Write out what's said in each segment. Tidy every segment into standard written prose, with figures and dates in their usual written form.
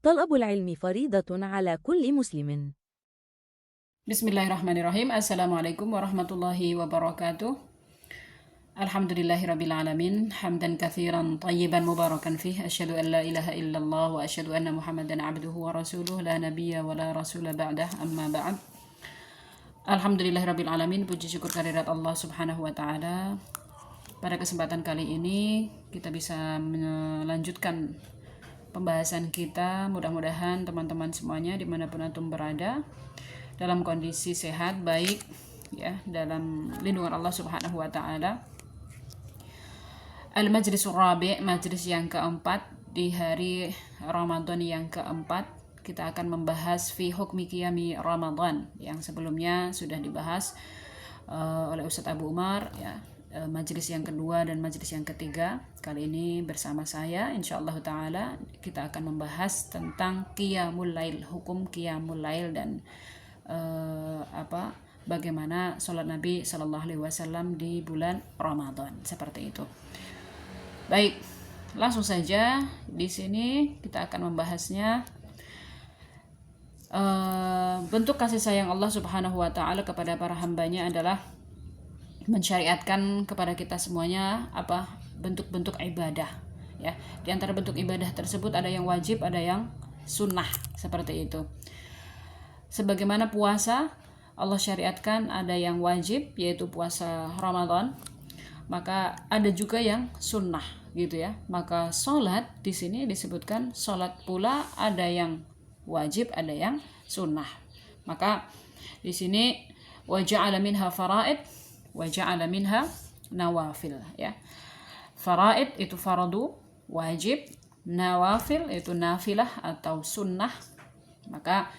طلب العلم فريضة على كل مسلم. Bismillahirrahmanirrahim. Assalamualaikum warahmatullahi wabarakatuh. Alhamdulillahirabbil alamin. Hamdan katsiran thayyiban mubarakan fih. Asyhadu an la ilaha illallah wa asyhadu anna Muhammadan abduhu wa rasuluh la nabiyya wa la rasula ba'dah. Amma ba'd. Alhamdulillahirabbil alamin. Puji syukur kehadirat Allah Subhanahu wa taala. Pada kesempatan kali ini kita bisa melanjutkan pembahasan kita. Mudah-mudahan teman-teman semuanya dimanapun antum berada dalam kondisi sehat, baik ya, dalam lindungan Allah Subhanahu wa taala. Al-Majlisul Rabi', majlis yang keempat di hari Ramadan yang keempat. Kita akan membahas fi hukmi qiyami Ramadan yang sebelumnya sudah dibahas oleh Ustadz Abu Umar ya. Majelis yang kedua dan majelis yang ketiga. Kali ini bersama saya insyaallah taala kita akan membahas tentang qiyamul lail, hukum qiyamul lail dan bagaimana sholat Nabi Shallallahu Alaihi Wasallam di bulan Ramadan, seperti itu. Baik, langsung saja di sini kita akan membahasnya. Bentuk kasih sayang Allah Subhanahu Wa Taala kepada para hambanya adalah mensyariatkan kepada kita semuanya bentuk-bentuk ibadah ya. Di antara bentuk ibadah tersebut ada yang wajib, ada yang sunnah, seperti itu. Sebagaimana puasa Allah syariatkan ada yang wajib yaitu puasa Ramadan, maka ada juga yang sunnah gitu ya. Maka sholat di sini disebutkan sholat pula ada yang wajib, ada yang sunnah. Maka di sini wa ja'ala minha faraid wa ja'ala minha nawafil ya. Faraid itu fardu wajib, nawafil itu nafilah atau sunnah. Maka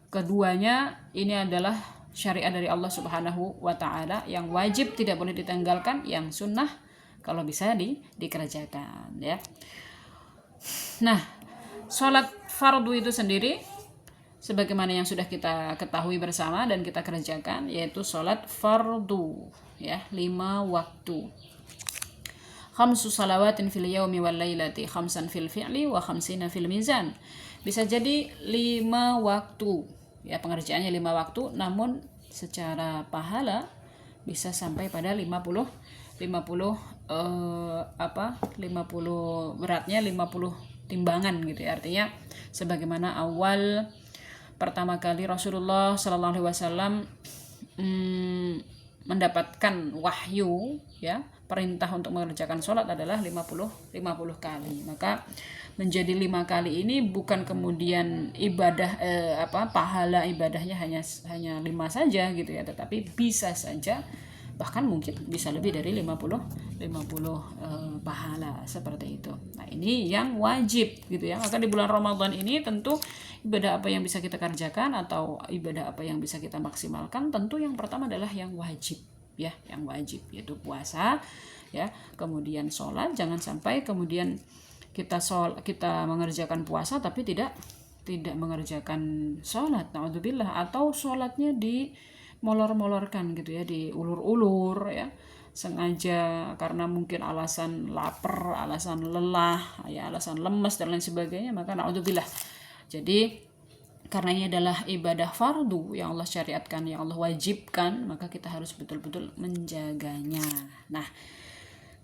keduanya ini adalah syariat dari Allah Subhanahu wa taala, yang wajib tidak boleh ditanggalkan, yang sunnah kalau bisa dikerjakan ya. Nah, sholat fardu itu sendiri sebagaimana yang sudah kita ketahui bersama dan kita kerjakan, yaitu sholat fardu ya, 5 waktu. Khamsu salawatin fil yaumi wal lailati, khamsan fil fi'li wa khamsina fil mizan. Bisa jadi 5 waktu ya, pengerjaannya 5 waktu, namun secara pahala bisa sampai pada 50 beratnya 50 timbangan gitu ya. Artinya sebagaimana awal pertama kali Rasulullah Sallallahu Alaihi Wasallam mendapatkan wahyu ya, perintah untuk mengerjakan sholat adalah 50 kali. Maka menjadi 5 kali ini bukan kemudian ibadah pahala ibadahnya hanya 5 saja gitu ya, tetapi bisa saja bahkan mungkin bisa lebih dari 50 pahala, seperti itu. Nah, ini yang wajib gitu ya. Maka di bulan Ramadan ini tentu ibadah apa yang bisa kita kerjakan atau ibadah apa yang bisa kita maksimalkan, tentu yang pertama adalah yang wajib ya, yang wajib yaitu puasa ya, kemudian sholat. Jangan sampai kemudian kita mengerjakan puasa tapi tidak mengerjakan sholat, naudzubillah, atau sholatnya molor-molorkan gitu ya, diulur-ulur ya, sengaja karena mungkin alasan lapar, alasan lelah ya, alasan lemes dan lain sebagainya, maka naudzubillah. Jadi karena ini adalah ibadah fardu yang Allah syariatkan, yang Allah wajibkan, maka kita harus betul-betul menjaganya. Nah,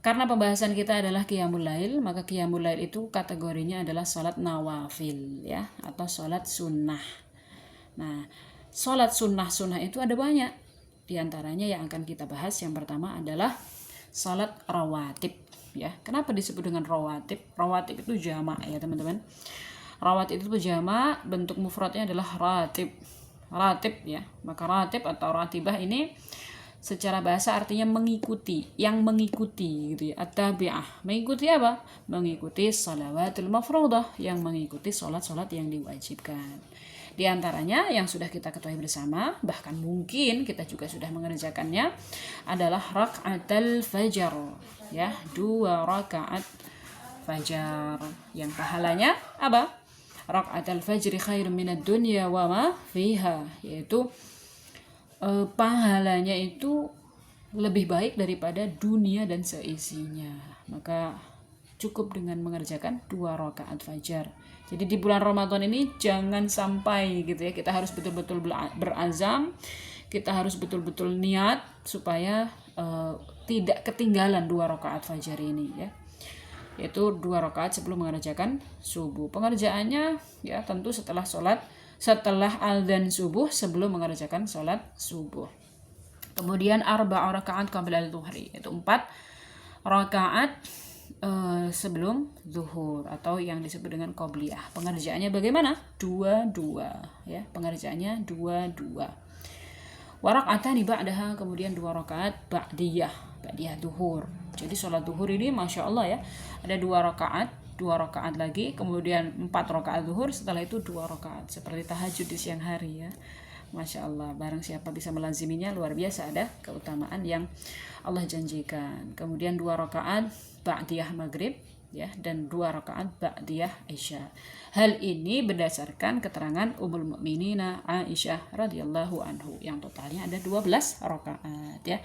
karena pembahasan kita adalah qiyamul lail, maka qiyamul lail itu kategorinya adalah sholat nawafil ya, atau sholat sunnah. Nah, sholat sunnah itu ada banyak. Di antaranya yang akan kita bahas yang pertama adalah sholat rawatib ya. Kenapa disebut dengan rawatib? Rawatib itu jamak ya teman-teman. Rawatib itu jamak, bentuk mufradnya adalah ratib ya. Maka ratib atau ratibah ini secara bahasa artinya mengikuti, yang mengikuti gitu ya. At-tabi'ah, mengikuti apa? Mengikuti shalawatul mafruḍah, yang mengikuti sholat-sholat yang diwajibkan. Di antaranya yang sudah kita ketahui bersama, bahkan mungkin kita juga sudah mengerjakannya, adalah rak'atul fajar ya, 2 rakaat fajar, yang pahalanya apa? Rak'atul fajri khairum minad dunya wa ma fiha, yaitu pahalanya itu lebih baik daripada dunia dan seisinya. Maka cukup dengan mengerjakan 2 rakaat fajar. Jadi di bulan Ramadan ini jangan sampai gitu ya, kita harus betul-betul berazam, kita harus betul-betul niat supaya tidak ketinggalan 2 rakaat fajar ini ya. Yaitu 2 rakaat sebelum mengerjakan subuh. Pengerjaannya ya tentu setelah adzan subuh sebelum mengerjakan sholat subuh. Kemudian 4 rakaat qabla al-dhuhri, itu 4 rakaat sebelum zuhur atau yang disebut dengan qobliyah. Pengerjaannya bagaimana? 2-2 ya, pengerjaannya 2-2. Wa raka'atani ba'daha, kemudian 2 rakaat ba'diyah zuhur. Jadi sholat zuhur ini Masya Allah ya, ada 2 rakaat lagi, kemudian 4 rakaat zuhur, setelah itu 2 rakaat seperti tahajud di siang hari ya. Masya Allah, barang siapa bisa melaziminya luar biasa, ada keutamaan yang Allah janjikan. Kemudian 2 rakaat ba'diyah maghrib ya, dan 2 rakaat ba'diyah isya. Hal ini berdasarkan keterangan Ummul Mukminina Aisyah radhiyallahu anhu yang totalnya ada 12 rakaat ya.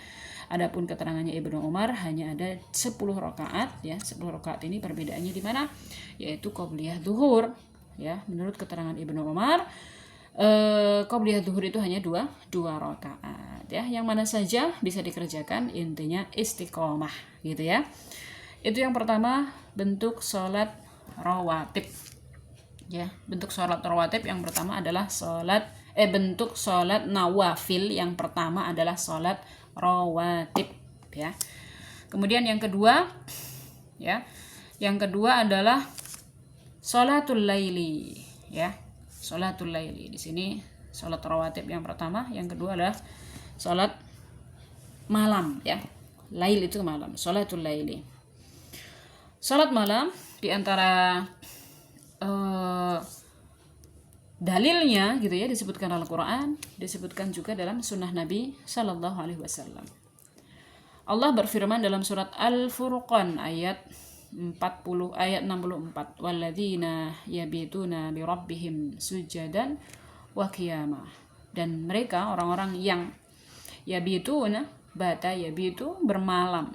Adapun keterangannya Ibnu Umar hanya ada 10 rakaat ya. 10 rakaat ini perbedaannya di mana? Yaitu qobliyah zuhur ya. Menurut keterangan Ibnu Umar, qobliyah zuhur itu hanya 2 rakaat ya. Yang mana saja bisa dikerjakan, intinya istiqomah gitu ya. Itu yang pertama, bentuk sholat rawatib ya. Bentuk sholat rawatib yang pertama adalah bentuk sholat nawafil yang pertama adalah sholat rawatib ya. Kemudian yang kedua ya, yang kedua adalah sholatul laili ya. Sholatul laili di sini sholat rawatib yang pertama, yang kedua adalah sholat malam ya. Lail itu malam, sholatul laili. Sholat malam diantara dalilnya gitu ya, disebutkan dalam Al-Quran, disebutkan juga dalam sunnah Nabi Sallallahu Alaihi Wasallam. Allah berfirman dalam surat Al-Furqan ayat 64, walladzina yabituna birabbihim sujadan wa qiyamah. Dan mereka orang-orang yang yabituna, bata yabitu, bermalam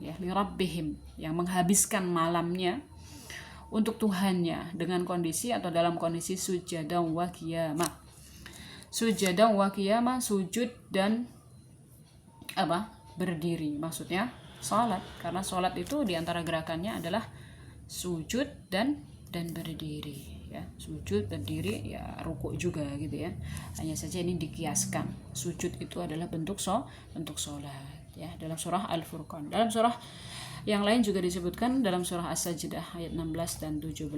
ya, lirabbihim, yang menghabiskan malamnya untuk Tuhannya dengan kondisi atau dalam kondisi sujadan wa qiyamah. Sujadan wa qiyamah, sujud dan berdiri, maksudnya salat, karena salat itu diantara gerakannya adalah sujud dan berdiri ya. Sujud, berdiri ya, rukuk juga gitu ya. Hanya saja ini dikiaskan, sujud itu adalah bentuk salat ya, dalam surah Al-Furqan. Dalam surah yang lain juga disebutkan dalam surah As-Sajdah ayat 16 dan 17.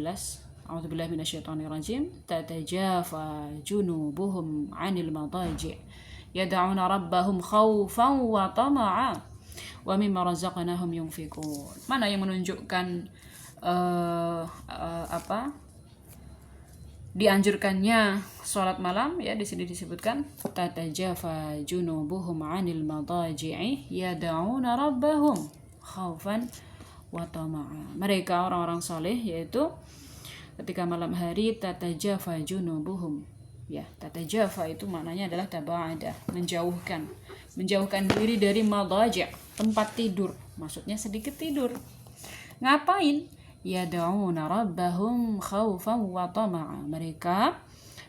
A'udzubillahi minasyaitonirrajim. Tatajafa junubuhum 'anil madaji' yad'una rabbahum khaufan wa tama'a wa mimma razaqnahum yunfiqun. Mana yang menunjukkan dianjurkannya sholat malam ya. Di sini disebutkan tatajafa junubuhum 'anil madaji'i yad'una rabbahum khaufan wa tama'a. Mereka orang-orang saleh yaitu ketika malam hari tatajafa junubuhum ya. Tatajafa itu maknanya adalah taba'ada, menjauhkan diri dari madaji', tempat tidur, maksudnya sedikit tidur. Ngapain? Yad'una rabbahum khaufan wa tama'a. Mereka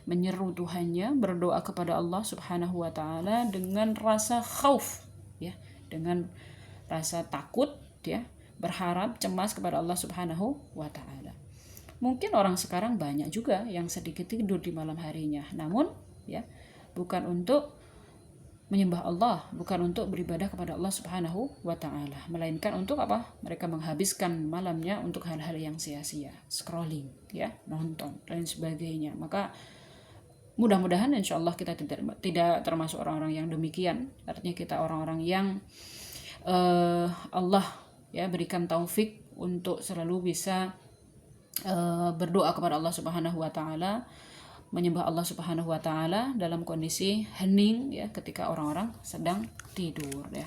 menyeru Tuhannya, berdoa kepada Allah Subhanahu wa taala dengan rasa khauf ya, dengan rasa takut ya, berharap, cemas kepada Allah Subhanahu wa taala. Mungkin orang sekarang banyak juga yang sedikit tidur di malam harinya, namun ya bukan untuk menyembah Allah, bukan untuk beribadah kepada Allah Subhanahu wa taala, melainkan untuk apa? Mereka menghabiskan malamnya untuk hal-hal yang sia-sia, scrolling ya, nonton dan sebagainya. Maka mudah-mudahan insyaallah kita tidak termasuk orang-orang yang demikian. Artinya kita orang-orang yang Allah ya berikan taufik untuk selalu bisa berdoa kepada Allah Subhanahu wa taala, menyembah Allah Subhanahu wa taala dalam kondisi hening ya, ketika orang-orang sedang tidur ya.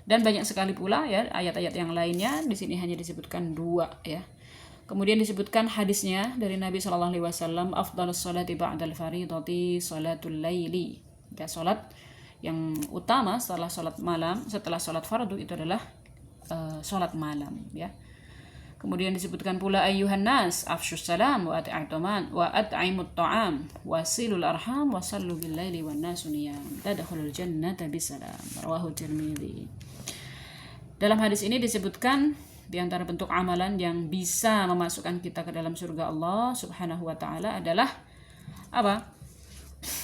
Dan banyak sekali pula ya ayat-ayat yang lainnya, di sini hanya disebutkan 2 ya. Kemudian disebutkan hadisnya dari Nabi Shallallahu alaihi wasallam, afdhalus sholati ba'dal fardhati sholatul laili. Ya, salat yang utama setelah salat malam, setelah salat fardu itu adalah salat malam ya. Kemudian disebutkan pula ayyuhan nas afsyus salam wa at'imut ta'am wasilul arham wasallu bil laili wan nasu niyam tadkhulul jannata bisalam. Rawahu Tirmidzi. Dalam hadis ini disebutkan di antara bentuk amalan yang bisa memasukkan kita ke dalam surga Allah Subhanahu wa taala adalah apa?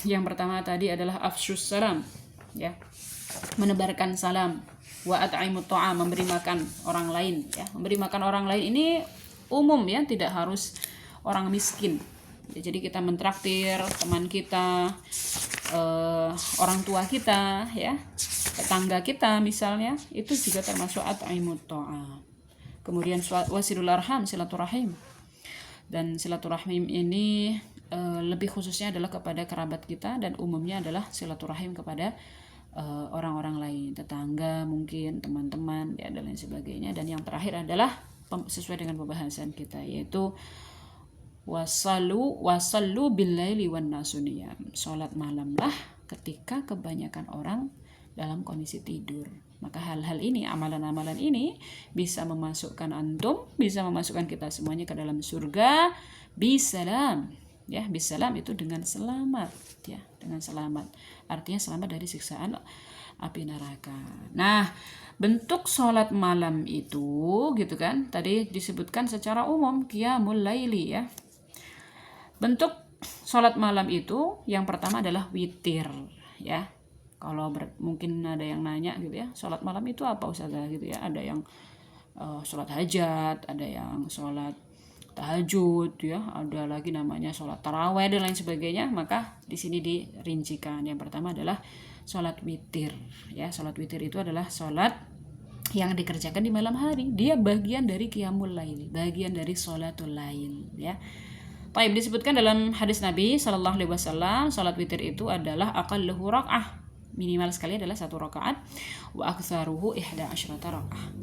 Yang pertama tadi adalah afsyus salam, ya. Menebarkan salam. Wa at'imut ta'am, memberi makan orang lain, ya. Memberi makan orang lain ini umum, ya, tidak harus orang miskin. Ya, jadi kita mentraktir teman kita, orang tua kita, ya, tetangga kita misalnya, itu juga termasuk at'imut ta'am. Kemudian wasilul arham, silaturahim. Dan silaturahim ini lebih khususnya adalah kepada kerabat kita, dan umumnya adalah silaturahim kepada orang-orang lain, tetangga mungkin, teman-teman, ya, dan lain sebagainya. Dan yang terakhir adalah sesuai dengan pembahasan kita, yaitu wasallu bil laili wan nasu niyam. Salat malamlah ketika kebanyakan orang dalam kondisi tidur. Maka hal-hal ini, amalan-amalan ini bisa memasukkan antum, bisa memasukkan kita semuanya ke dalam surga bisalam. Ya, bisalam itu dengan selamat, ya, dengan selamat. Artinya selamat dari siksaan api neraka. Nah, bentuk sholat malam itu, gitu kan, tadi disebutkan secara umum qiyamul laili, ya. Bentuk sholat malam itu yang pertama adalah witir, ya. Kalau mungkin ada yang nanya gitu ya, sholat malam itu apa Ustazah gitu ya. Ada yang sholat hajat, ada yang sholat tahajud, ya, ada lagi namanya sholat taraweh dan lain sebagainya. Maka di sini dirincikan. Yang pertama adalah sholat witir, ya. Sholat witir itu adalah sholat yang dikerjakan di malam hari. Dia bagian dari qiyamul lail, bagian dari sholatul lail, ya. Baik, disebutkan dalam hadis Nabi Sallallahu Alaihi Wasallam, sholat witir itu adalah aqalluhu rak'ah, minimal sekali adalah 1 rakaat, wa aktsaruhu 11 rakaat.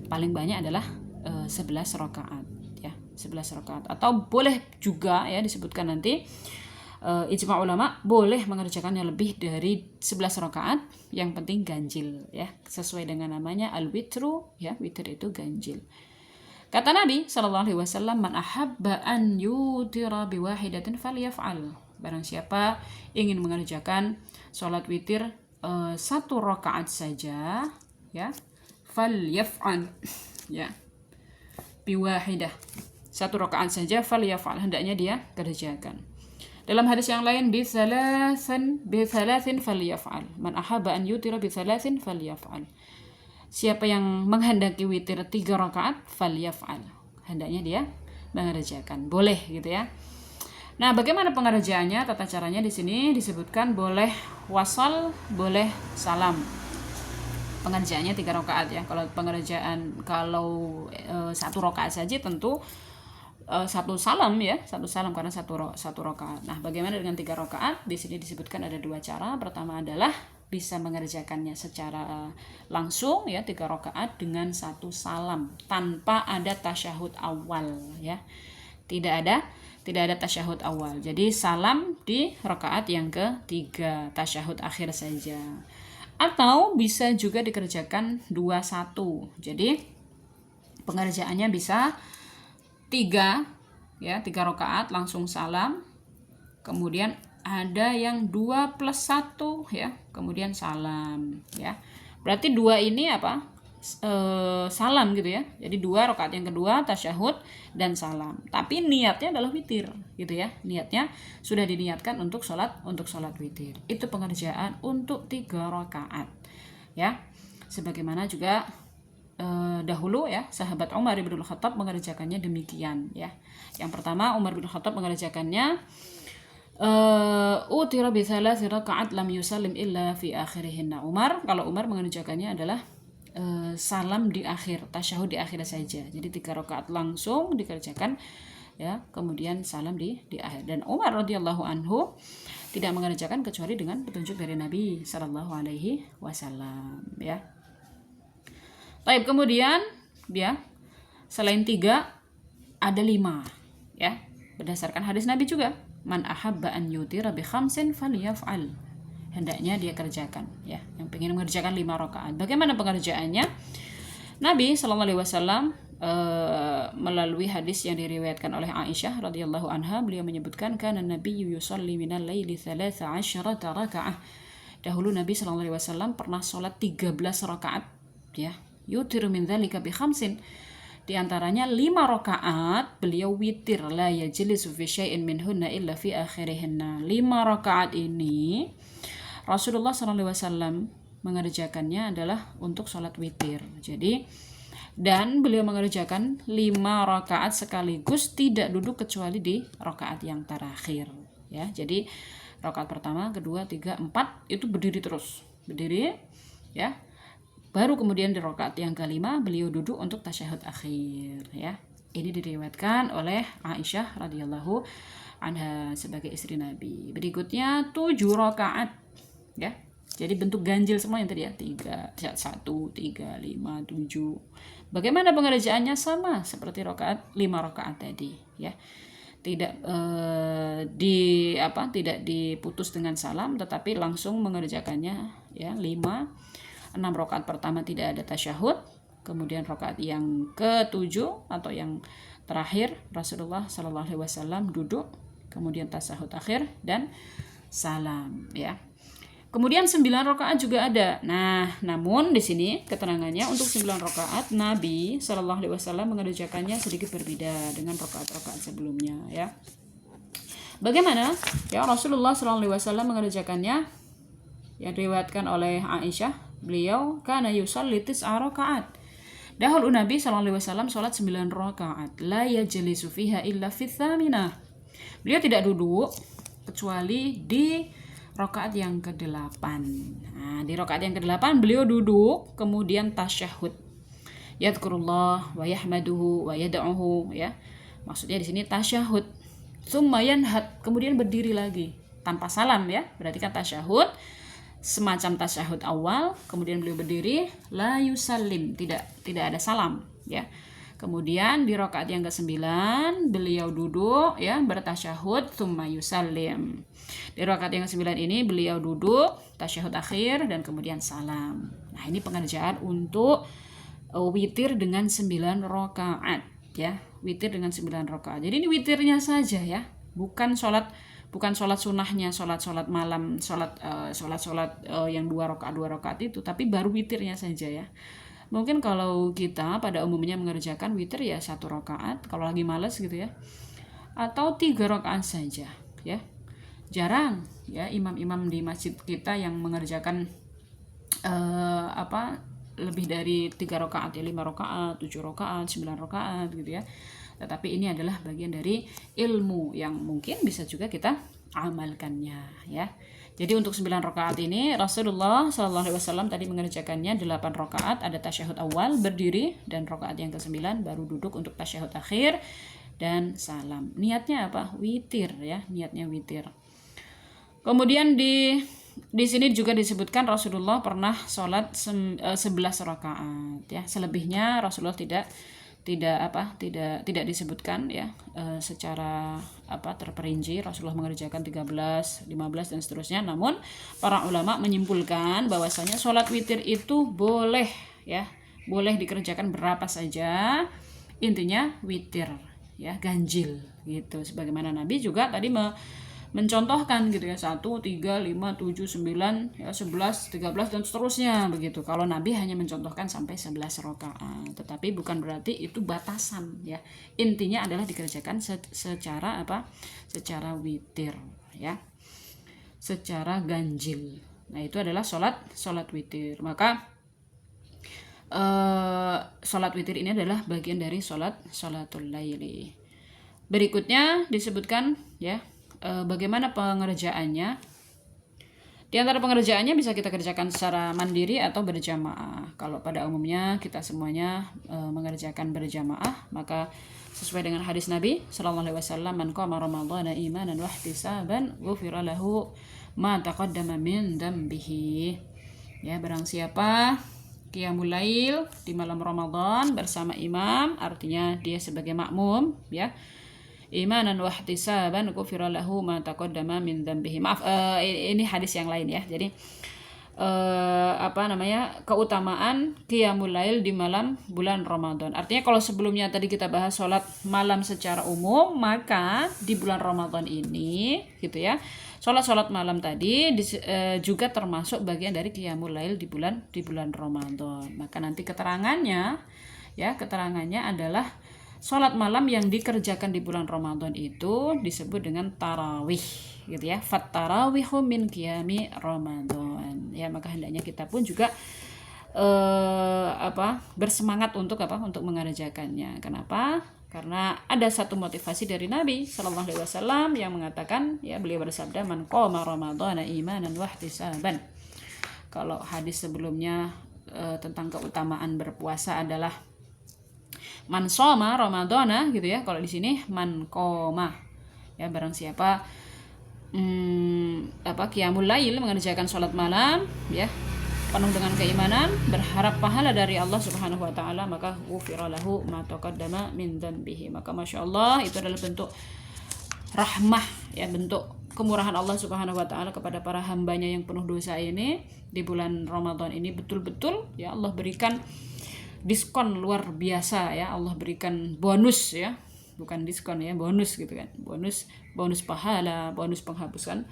Paling banyak adalah 11 rakaat, ya, 11 rakaat. Atau boleh juga, ya, disebutkan nanti ijma ulama boleh mengerjakannya lebih dari 11 rakaat, yang penting ganjil, ya, sesuai dengan namanya al-witru, ya, witir itu ganjil. Kata Nabi Sallallahu Alaihi Wasallam, man ahabba an yutira biwahidatin falyaf'al. Barang siapa ingin mengerjakan sholat witir 1 rakaat saja, ya, falyaf'al, ya, biwahidah, 1 rakaat saja, falyaf'al, hendaknya dia kerjakan. Dalam hadis yang lain, bithalathin falyaf'al, man ahabba an yutira bithalathin falyaf'al. Siapa yang menghendaki witir 3 rakaat, falyaf'al, hendaknya dia mengerjakan. Boleh gitu, ya. Nah, bagaimana pengerjaannya, tata caranya di sini disebutkan boleh wasal, boleh salam. Pengerjaannya 3 rakaat, ya. Kalau pengerjaan 1 rakaat saja tentu 1 salam, ya, 1 salam karena 1 rakaat. Nah, bagaimana dengan 3 rakaat? Di sini disebutkan ada 2 cara. Pertama adalah bisa mengerjakannya secara langsung, ya, 3 rakaat dengan 1 salam tanpa ada tasyahud awal, ya. Tidak ada tasyahud awal. Jadi salam di rakaat yang ke-3, tasyahud akhir saja. Atau bisa juga dikerjakan 2-1. Jadi pengerjaannya bisa 3, ya, 3 rakaat langsung salam. Kemudian ada yang 2+1, ya, kemudian salam, ya. Berarti 2 ini apa? Salam gitu, ya. Jadi 2 rakaat yang kedua tasyahud dan salam. Tapi niatnya adalah witir, gitu ya. Niatnya sudah diniatkan untuk sholat witir. Itu pengerjaan untuk 3 rakaat, ya. Sebagaimana juga dahulu, ya, sahabat Umar bin Khattab mengerjakannya demikian, ya. Yang pertama, Umar bin Khattab mengerjakannya utira bi 3 rakaat lam yusallim illa fi akhirihinna. Kalau Umar mengerjakannya adalah salam di akhir, tasyahud di akhir saja. Jadi 3 rakaat langsung dikerjakan, ya, kemudian salam di akhir. Dan Umar radhiyallahu anhu tidak mengerjakan kecuali dengan petunjuk dari Nabi sallallahu alaihi wasallam, ya. Baik, kemudian, ya, selain 3 ada 5, ya. Berdasarkan hadis Nabi juga, man ahabba an yutira bi 5 falyaf'al, hendaknya dia kerjakan, ya, yang pengen mengerjakan 5 rakaat. Bagaimana pengerjaannya? Nabi Shallallahu Alaihi Wasallam melalui hadis yang diriwayatkan oleh Aisyah radhiyallahu anha, beliau menyebutkan kana nabiyyu yusalli minal laili 13 rakaah. Dahulu Nabi sallallahu alaihi wasallam pernah salat 13 rakaat ya. Yutir min dzalika bi khamsin. Di antaranya 5 rakaat beliau witir, la yajlisu fi syai'in minhunna illa fi akhirihinna. 5 rakaat ini Rasulullah sallallahu alaihi wasallam mengerjakannya adalah untuk salat witir. Jadi dan beliau mengerjakan 5 rakaat sekaligus, tidak duduk kecuali di rakaat yang terakhir ya. Jadi rakaat pertama, kedua, 3, 4 itu berdiri terus, berdiri ya. Baru kemudian di rakaat yang kelima beliau duduk untuk tasyahud akhir ya. Ini diriwayatkan oleh Aisyah radhiyallahu anha sebagai istri Nabi. Berikutnya 7 rakaat ya. Jadi bentuk ganjil semua yang tadi ya, 1, 3, 5, 7. Bagaimana pengerjaannya? Sama seperti 5 rakaat tadi ya. Tidak tidak diputus dengan salam, tetapi langsung mengerjakannya ya. 6 rakaat pertama tidak ada tasyahud, kemudian rakaat yang ke-7 atau yang terakhir Rasulullah sallallahu alaihi wasallam duduk, kemudian tasyahud akhir dan salam ya. Kemudian 9 rakaat juga ada. Nah, namun di sini keterangannya untuk 9 rakaat Nabi Shallallahu alaihi wasallam mengerjakannya sedikit berbeda dengan rakaat-rakaat sebelumnya ya. Bagaimana? Ya, Rasulullah Shallallahu alaihi wasallam mengerjakannya yang diriwayatkan oleh Aisyah, beliau kana yusalli 9 rakaat. Dahulu Nabi Shallallahu alaihi wasallam salat 9 rakaat, la yajlisu fiha illa fi tsaminah. Beliau tidak duduk kecuali di rakaat yang ke-8. Nah, di rakaat yang ke-8 beliau duduk, kemudian tasyahud. Yadhkurullah wa yahmaduhu wa yad'uhu ya. Maksudnya di sini tasyahud. Tsumma yanhad, kemudian berdiri lagi tanpa salam ya. Berarti kan tasyahud semacam tasyahud awal, kemudian beliau berdiri, la yusallim, tidak ada salam ya. Kemudian di rakaat yang ke-9 beliau duduk ya, bertasyahud, tsumma yusallim. Di rakaat yang ke-9 ini beliau duduk, tasyahud akhir dan kemudian salam. Nah, ini pengerjaan untuk witir dengan 9 rakaat ya. Witir dengan 9 rakaat. Jadi ini witirnya saja ya. Bukan sholat sunahnya, sholat malam, sholat yang 2 rakaat itu, tapi baru witirnya saja ya. Mungkin kalau kita pada umumnya mengerjakan witir ya 1 rakaat kalau lagi malas gitu ya, atau 3 rakaat saja ya. Jarang ya imam-imam di masjid kita yang mengerjakan lebih dari 3 rakaat ya, 5 rakaat, 7 rakaat, 9 rakaat gitu ya. Tetapi ini adalah bagian dari ilmu yang mungkin bisa juga kita amalkannya ya. Jadi untuk 9 rakaat ini Rasulullah SAW tadi mengerjakannya 8 rakaat, ada tasyahud awal berdiri, dan rakaat yang ke-9 baru duduk untuk tasyahud akhir dan salam. Niatnya apa? Witir ya, niatnya witir. Kemudian di sini juga disebutkan Rasulullah pernah sholat 11 rakaat ya. Selebihnya Rasulullah tidak disebutkan ya secara terperinci. Rasulullah mengerjakan 13, 15 dan seterusnya. Namun para ulama menyimpulkan bahwasanya sholat witir itu boleh ya, boleh dikerjakan berapa saja. Intinya witir ya, ganjil gitu. Sebagaimana Nabi juga tadi mencontohkan gitu ya, 1, 3, 5, 7, 9 ya, 11, 13 dan seterusnya begitu. Kalau Nabi hanya mencontohkan sampai 11 rakaat, tetapi bukan berarti itu batasan ya. Intinya adalah dikerjakan secara witir ya, secara ganjil. Nah, itu adalah sholat witir. Maka sholat witir ini adalah bagian dari sholatul laili. Berikutnya disebutkan ya, bagaimana pengerjaannya. Di antara pengerjaannya bisa kita kerjakan secara mandiri atau berjamaah. Kalau pada umumnya kita semuanya mengerjakan berjamaah, maka sesuai dengan hadis Nabi sallallahu alaihi wasallam, man qama ramadhana imanan wa ihtisaban ghufira lahu ma taqaddama min dambihi. Ya, barang siapa qiyamul lail di malam Ramadan bersama imam, artinya dia sebagai makmum ya, imanan wa ihtisaban ghufira lahu ma taqaddama min dzambihi. Maaf, ini hadis yang lain ya. Jadi keutamaan qiyamul lail di malam bulan Ramadan. Artinya kalau sebelumnya tadi kita bahas sholat malam secara umum, maka di bulan Ramadan ini gitu ya, sholat malam tadi juga termasuk bagian dari qiyamul lail di bulan Ramadan. Maka nanti keterangannya adalah sholat malam yang dikerjakan di bulan Ramadan itu disebut dengan tarawih gitu ya. Fattarawihu min qiyami Ramadan. Ya, maka hendaknya kita pun juga bersemangat untuk mengerjakannya. Kenapa? Karena ada satu motivasi dari Nabi Shallallahu Alaihi Wasallam yang mengatakan, ya, beliau bersabda, man qoma ramadhana imanan wahtisaban. Kalau hadis sebelumnya tentang keutamaan berpuasa adalah man shoma ramadhana gitu ya. Kalau di sini man qoma, ya, barang siapa qiyamul lail, mengerjakan sholat malam, ya, penuh dengan keimanan, berharap pahala dari Allah Subhanahu wa taala, maka ghufira lahu ma taqaddama min dzambihi. Maka Masya Allah, itu adalah bentuk rahmah, ya, bentuk kemurahan Allah Subhanahu wa taala kepada para hambanya yang penuh dosa ini. Di bulan Ramadan ini betul-betul, ya, Allah berikan diskon luar biasa, ya. Allah berikan bonus, ya, bukan diskon, ya, bonus gitu kan, bonus pahala, bonus penghapusan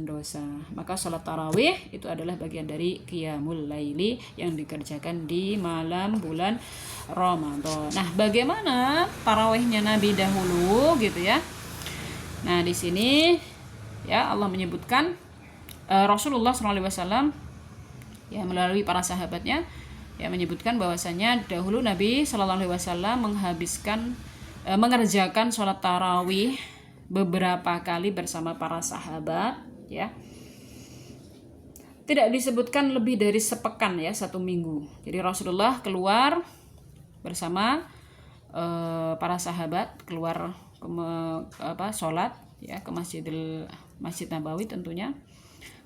dosa. Maka sholat tarawih itu adalah bagian dari qiyamul laili yang dikerjakan di malam bulan Ramadan. Nah, bagaimana tarawihnya Nabi dahulu gitu ya. Nah, di sini, ya, Allah menyebutkan Rasulullah SAW, ya, melalui para sahabatnya, ya, menyebutkan bahwasanya dahulu Nabi SAW mengerjakan sholat tarawih beberapa kali bersama para sahabat, ya. Tidak disebutkan lebih dari sepekan, ya, 1 minggu. Jadi Rasulullah keluar bersama para sahabat, keluar sholat, ya, ke Masjid Nabawi tentunya.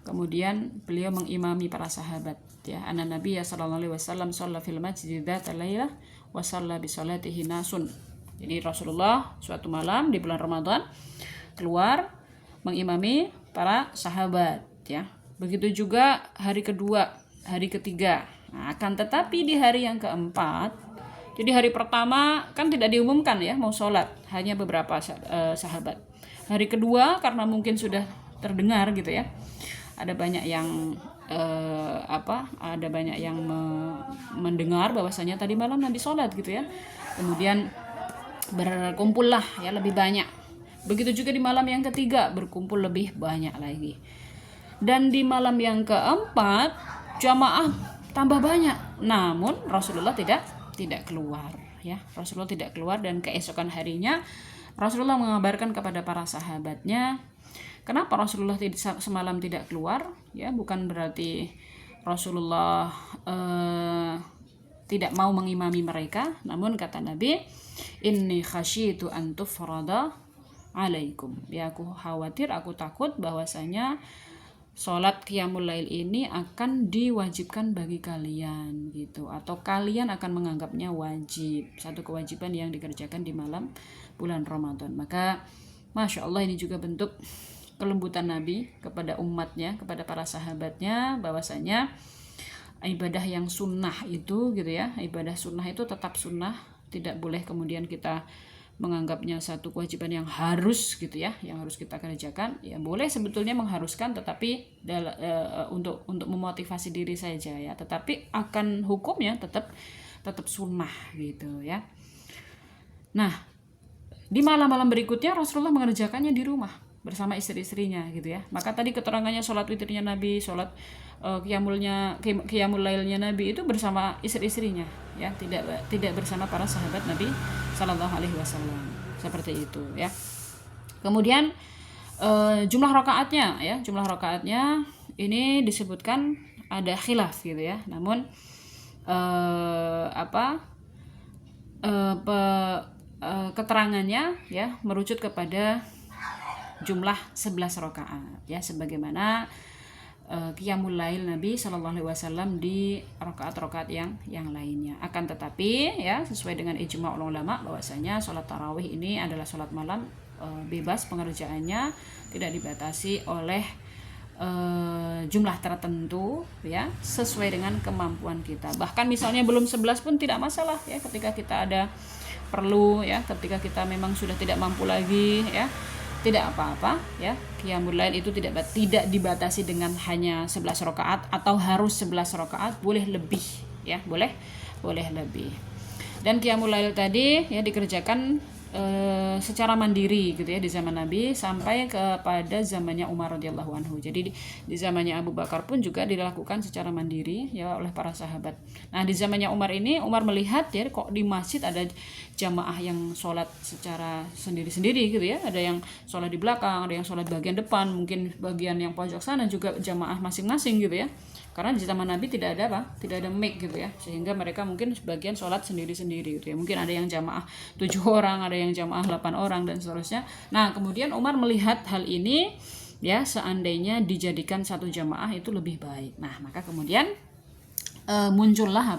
Kemudian beliau mengimami para sahabat, ya. Anna Nabi sallallahu alaihi wasallam shalla fil masjid dzata lailah wa shalla bi sholatihi nasun. Jadi Rasulullah suatu malam di bulan Ramadan keluar mengimami para sahabat, ya. Begitu juga hari kedua, hari ketiga. Nah, akan tetapi di hari yang keempat, jadi hari pertama kan tidak diumumkan, ya, mau sholat, hanya beberapa sahabat. Hari kedua karena mungkin sudah terdengar gitu ya, ada banyak yang mendengar bahwasanya tadi malam Nabi sholat gitu ya. Kemudian berkumpullah, ya, lebih banyak. Begitu juga di malam yang ketiga berkumpul lebih banyak lagi. Dan di malam yang keempat jamaah tambah banyak. Namun Rasulullah tidak keluar, ya. Rasulullah tidak keluar, dan keesokan harinya Rasulullah mengabarkan kepada para sahabatnya, kenapa Rasulullah semalam tidak keluar, ya, bukan berarti Rasulullah tidak mau mengimami mereka, namun kata Nabi, inni khasyitu an tufrada alaikum, ya, aku khawatir, aku takut bahwasanya sholat qiyamul lail ini akan diwajibkan bagi kalian gitu, atau kalian akan menganggapnya wajib, satu kewajiban yang dikerjakan di malam bulan Ramadan. Maka Masya Allah, ini juga bentuk kelembutan Nabi kepada umatnya, kepada para sahabatnya, bahwasanya ibadah yang sunnah itu gitu ya, ibadah sunnah itu tetap sunnah, tidak boleh kemudian kita menganggapnya satu kewajiban yang harus gitu ya, yang harus kita kerjakan. Ya, boleh sebetulnya mengharuskan, tetapi untuk memotivasi diri saja, ya, tetapi akan hukumnya tetap sunnah gitu ya. Nah, di malam-malam berikutnya Rasulullah mengerjakannya di rumah bersama istri-istrinya gitu ya. Maka tadi keterangannya sholat witirnya Nabi, sholat qiyamul lailnya Nabi itu bersama istri-istrinya, ya, tidak bersama para sahabat Nabi Sallallahu Alaihi Wasallam, seperti itu ya. Kemudian jumlah rakaatnya, ya, jumlah rakaatnya ini disebutkan ada khilaf gitu ya. Namun keterangannya, ya, merucut kepada jumlah 11 rakaat, ya, sebagaimana qiyamul lail Nabi Shallallahu Alaihi Wasallam di rakaat-rakaat yang lainnya. Akan tetapi, ya, sesuai dengan ijma' ulama bahwasanya sholat tarawih ini adalah sholat malam bebas pengerjaannya, tidak dibatasi oleh jumlah tertentu ya, sesuai dengan kemampuan kita. Bahkan misalnya belum 11 pun tidak masalah ya, ketika kita ada perlu ya, ketika kita memang sudah tidak mampu lagi ya, tidak apa-apa ya. Qiyamul lail itu tidak dibatasi dengan hanya 11 rakaat atau harus 11 rakaat, boleh lebih ya, boleh lebih. Dan qiyamul lail tadi ya dikerjakan secara mandiri gitu ya di zaman Nabi sampai kepada zamannya Umar radhiyallahu anhu. Jadi di zamannya Abu Bakar pun juga dilakukan secara mandiri ya oleh para sahabat. Nah, di zamannya Umar ini, Umar melihat ya kok di masjid ada jamaah yang sholat secara sendiri-sendiri gitu ya. Ada yang sholat di belakang, ada yang sholat bagian depan, mungkin bagian yang pojok sana juga jamaah masing-masing gitu ya. Karena di zaman Nabi tidak ada mic gitu ya, sehingga mereka mungkin sebagian sholat sendiri-sendiri gitu ya. Mungkin ada yang jamaah 7 orang, ada yang jamaah 8 orang dan seterusnya. Nah, kemudian Umar melihat hal ini ya, seandainya dijadikan satu jamaah itu lebih baik. Nah, maka kemudian muncullah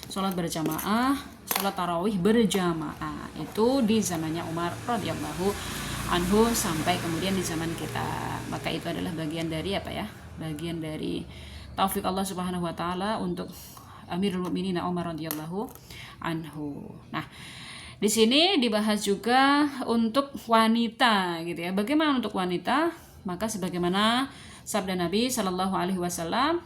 sholat berjamaah, sholat tarawih berjamaah itu di zamannya Umar radhiyallahu anhu sampai kemudian di zaman kita. Maka itu adalah bagian dari bagian dari taufik Allah Subhanahu wa taala untuk Amirul Mukminin Umar radhiyallahu anhu. Nah, di sini dibahas juga untuk wanita gitu ya. Bagaimana untuk wanita? Maka sebagaimana sabda Nabi sallallahu alaihi wasallam,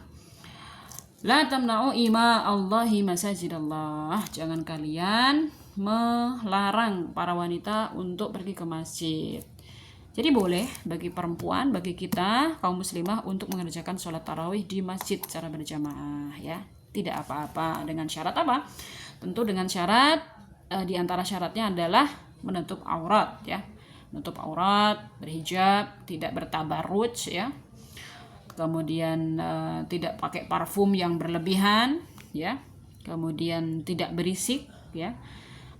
la tamna'u ima Allahi masajidallah. Jangan kalian melarang para wanita untuk pergi ke masjid. Jadi boleh bagi perempuan, bagi kita kaum muslimah untuk mengerjakan sholat tarawih di masjid secara berjamaah ya. Tidak apa-apa, dengan syarat apa? Tentu dengan syarat di antara syaratnya adalah menutup aurat ya. Menutup aurat, berhijab, tidak bertabarruj ya. Kemudian tidak pakai parfum yang berlebihan ya. Kemudian tidak berisik ya.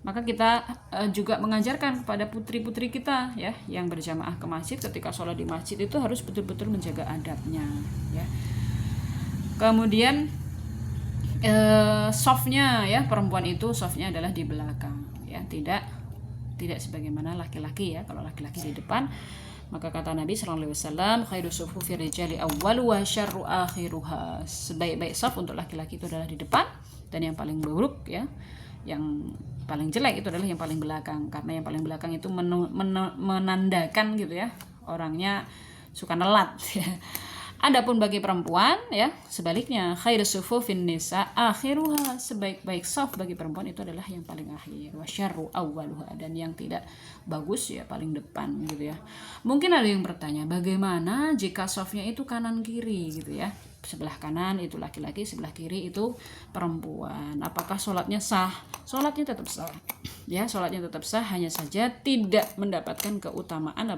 Maka kita juga mengajarkan kepada putri-putri kita ya yang berjamaah ke masjid, ketika sholat di masjid itu harus betul-betul menjaga adabnya ya. Kemudian softnya ya, perempuan itu softnya adalah di belakang ya, tidak sebagaimana laki-laki ya. Kalau laki-laki di depan, maka kata Nabi sallallahu alaihi wasallam, khairu sufufir rijali awwalu wa syarru akhiruha. Sebaik-baik saf untuk laki-laki itu adalah di depan, dan yang paling buruk ya, yang paling jelek itu adalah yang paling belakang, karena yang paling belakang itu menandakan gitu ya, orangnya suka nelat ya. Adapun bagi perempuan ya sebaliknya, khairus sufufin nisa akhiruha, sebaik-baik saf bagi perempuan itu adalah yang paling akhir, wa syarru awwaluha, dan yang tidak bagus ya paling depan gitu ya. Mungkin ada yang bertanya, bagaimana jika safnya itu kanan kiri gitu ya, sebelah kanan itu laki-laki, sebelah kiri itu perempuan, apakah sholatnya sah? Sholatnya tetap sah ya, sholatnya tetap sah, hanya saja tidak mendapatkan keutamaan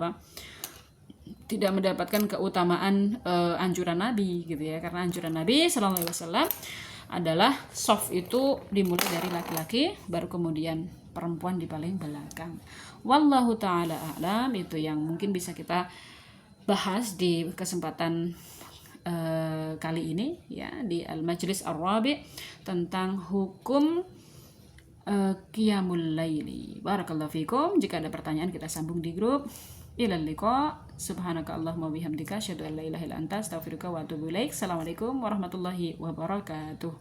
tidak mendapatkan keutamaan anjuran Nabi gitu ya. Karena anjuran Nabi sallallahu alaihi wasallam adalah shaf itu dimulai dari laki-laki, baru kemudian perempuan di paling belakang. Wallahu taala a'lam. Itu yang mungkin bisa kita bahas di kesempatan kali ini ya, di Al-Majlis Ar-Rabi' tentang hukum Qiyamul Laili. Barakallahu fikum. Jika ada pertanyaan kita sambung di grup. Ilal liqa. Subhanaka Allahumma bihamdika asyhadu an la ilaha illa anta astaghfiruka wa atubu ilaik. Assalamualaikum warahmatullahi wabarakatuh.